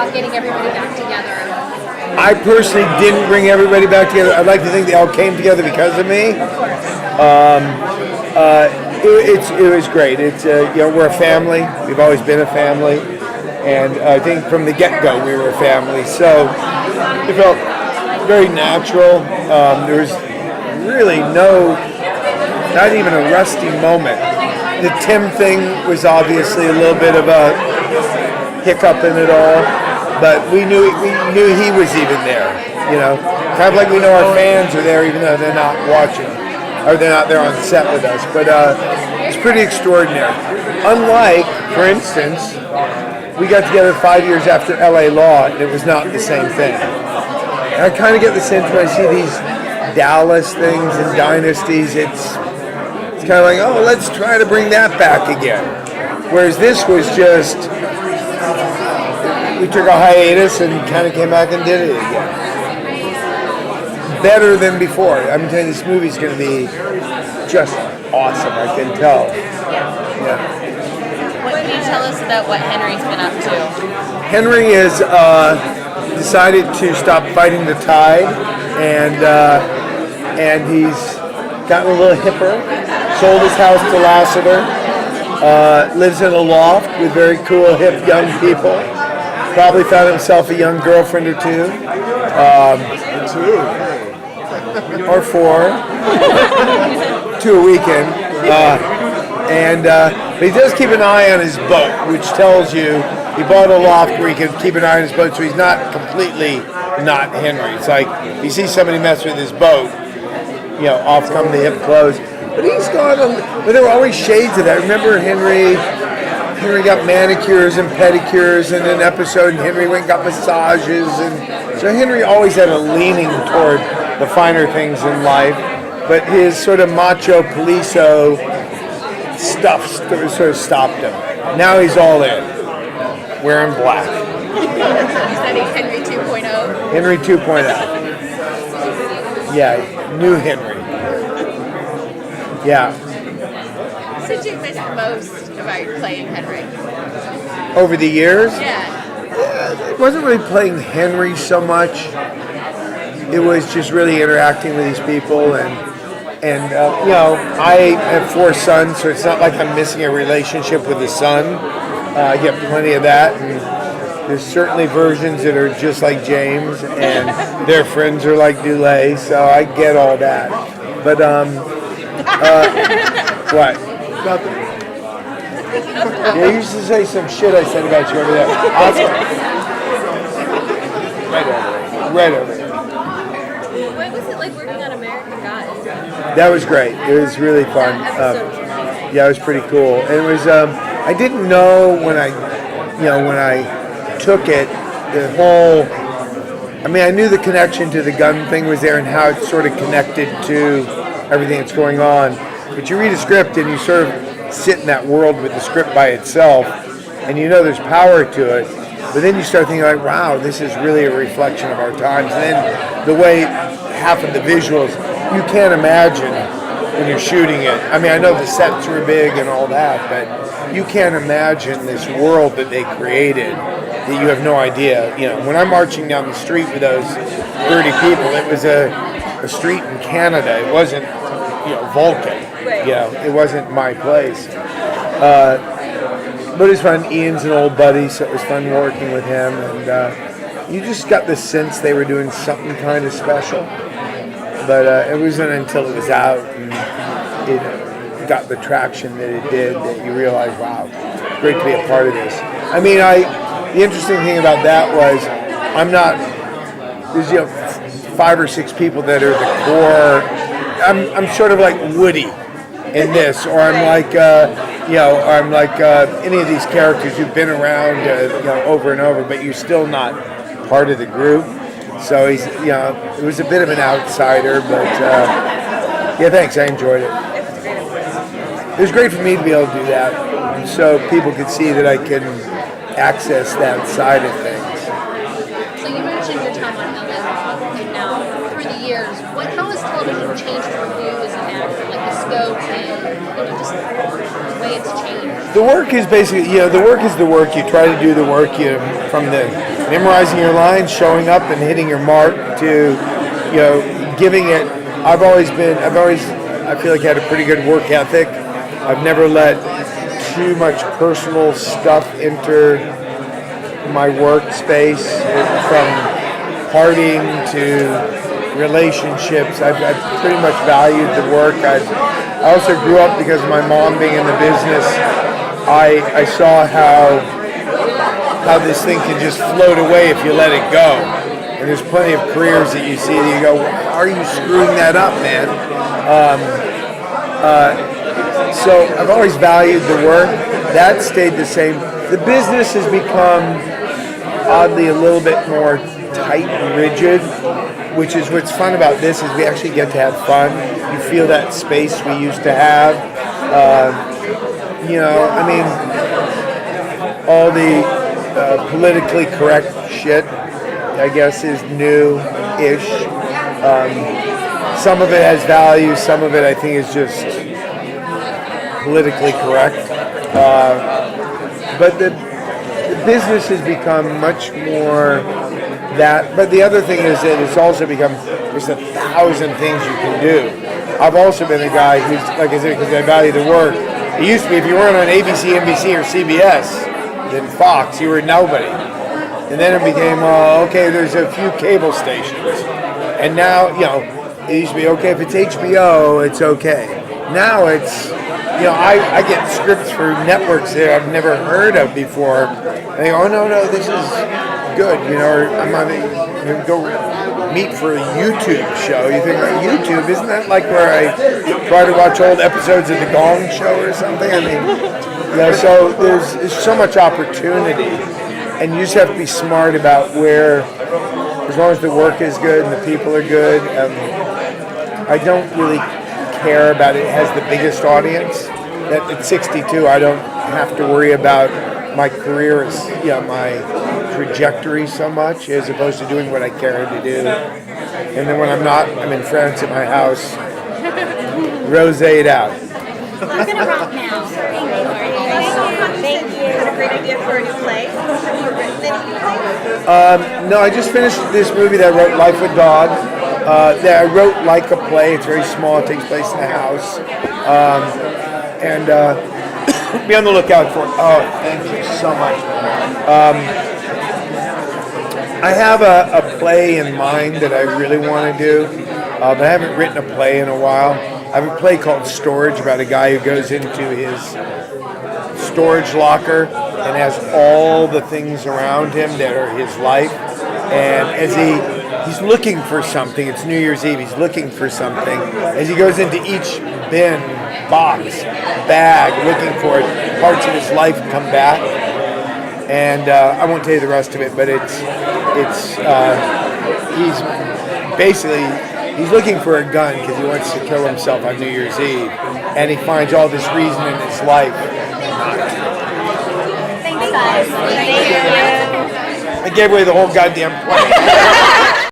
about getting everybody back together? I personally didn't bring everybody back together. I'd like to think they all came together because of me. Of course. It was great. It's we're a family. We've always been a family, and I think from the get-go we were a family. So it felt very natural. There was really not even a rusty moment. The Tim thing was obviously a little bit of a hiccup in it all, but we knew he was even there. Kind of like we know our fans are there even though they're not watching, or they're not there on set with us. But it's pretty extraordinary. Unlike, for instance, we got together 5 years after LA Law, and it was not the same thing. And I kind of get the sense when I see these Dallas things and dynasties, it's kind of like, oh, let's try to bring that back again. Whereas this was just, we took a hiatus and kind of came back and did it again. Better than before. I'm telling you, this movie's going to be just awesome, I can tell. Yeah. What can you tell us about what Henry's been up to? Henry has decided to stop fighting the tide, and he's gotten a little hipper, sold his house to Lassiter, lives in a loft with very cool, hip, young people. Probably found himself a young girlfriend or two. Or 4. 2 a weekend. But he does keep an eye on his boat, which tells you he bought a loft where he can keep an eye on his boat, so he's not completely not Henry. It's like, if you see somebody mess with his boat, off come the hip clothes. But he's gone, but there were always shades of that. Remember Henry got manicures and pedicures in an episode, and Henry went and got massages. And so Henry always had a leaning toward the finer things in life, but his sort of macho police-o stuff sort of stopped him. Now he's all in, wearing black. You said he's Henry 2.0? Henry 2.0. Yeah, new Henry. Yeah. So did you miss the most about playing Henry? Over the years? Yeah. It wasn't really playing Henry so much. It was just really interacting with these people, and I have 4 sons, so it's not like I'm missing a relationship with the son. I get plenty of that, and there's certainly versions that are just like James, and their friends are like Dulé, so I get all that. But what? Nothing. Yeah, you used to say some shit I said about you over there. Awesome. Right over there. What was it like working on American Gods? That was great. It was really fun. Yeah, it was pretty cool. And it was. I didn't know when I took it, the whole. I mean, I knew the connection to the gun thing was there and how it sort of connected to everything that's going on. But you read a script and you sort of sit in that world with the script by itself, and there's power to it. But then you start thinking like, wow, this is really a reflection of our times. And then the way half of the visuals, you can't imagine when you're shooting it. I mean, I know the sets were big and all that, but you can't imagine this world that they created that you have no idea. When I'm marching down the street with those 30 people, it was a street in Canada. It wasn't, Vulcan. It wasn't my place. But it was fun. Ian's an old buddy, so it was fun working with him. And you just got the sense they were doing something kind of special. But it wasn't until it was out and it got the traction that it did that you realize, wow, it's great to be a part of this. I mean, the interesting thing about that was there's 5 or 6 people that are the core. I'm sort of like Woody in this, or I'm like any of these characters who've been around, over and over, but you're still not part of the group. So he's, it was a bit of an outsider, but yeah, thanks. I enjoyed it. It was great for me to be able to do that, so people could see that I can access that side of things. So you mentioned your time on LA Law, and now through the years, how has television changed for you as an actor, like the scope and just the way it's changed? The work is basically, the work is the work. You try to do the work from the memorizing your lines, showing up and hitting your mark to, giving it. I feel like I had a pretty good work ethic. I've never let too much personal stuff enter my workspace, from partying to relationships. I've pretty much valued the work. I also grew up, because of my mom being in the business, I saw how this thing can just float away if you let it go. And there's plenty of careers that you see that you go, how are you screwing that up, man? So I've always valued the work. That stayed the same. The business has become oddly a little bit more tight and rigid, which is what's fun about this, is we actually get to have fun. You feel that space we used to have. All the politically correct shit, I guess, is new-ish. Some of it has value, some of it I think is just politically correct. But the business has become much more that. But the other thing is that it's also become, there's 1,000 things you can do. I've also been a guy who's, like I said, because I value the work. It used to be if you weren't on ABC, NBC, or CBS, then Fox, you were nobody. And then it became, okay, there's a few cable stations. And now, it used to be, okay, if it's HBO, it's okay. Now it's, I get scripts for networks that I've never heard of before. And they go, oh, no, this is good, or I'm on go meet for a YouTube show. You think, YouTube, isn't that like where I try to watch old episodes of The Gong Show or something? I mean, so there's so much opportunity, and you just have to be smart about where, as long as the work is good and the people are good, I don't really care about it has the biggest audience. That at 62, I don't have to worry about my career, my trajectory so much, as opposed to doing what I care to do. And then when I'm not, I'm in France at my house, roséed out. We're gonna wrap now. Thank you. Had a great idea for a new play. Have you written any new plays? No, I just finished this movie that I wrote, Life with Dog. That I wrote like a play. It's very small. It takes place in a house. And be on the lookout for it. Oh, thank you so much. I have a play in mind that I really want to do, but I haven't written a play in a while. I have a play called Storage, about a guy who goes into his storage locker and has all the things around him that are his life. And as he's looking for something, it's New Year's Eve, he's looking for something. As he goes into each bin, box, bag, looking for it, parts of his life come back. And I won't tell you the rest of it, but he's looking for a gun because he wants to kill himself on New Year's Eve, and he finds all this reason in his life. Thanks, guys. Thank you. I gave away the whole goddamn play.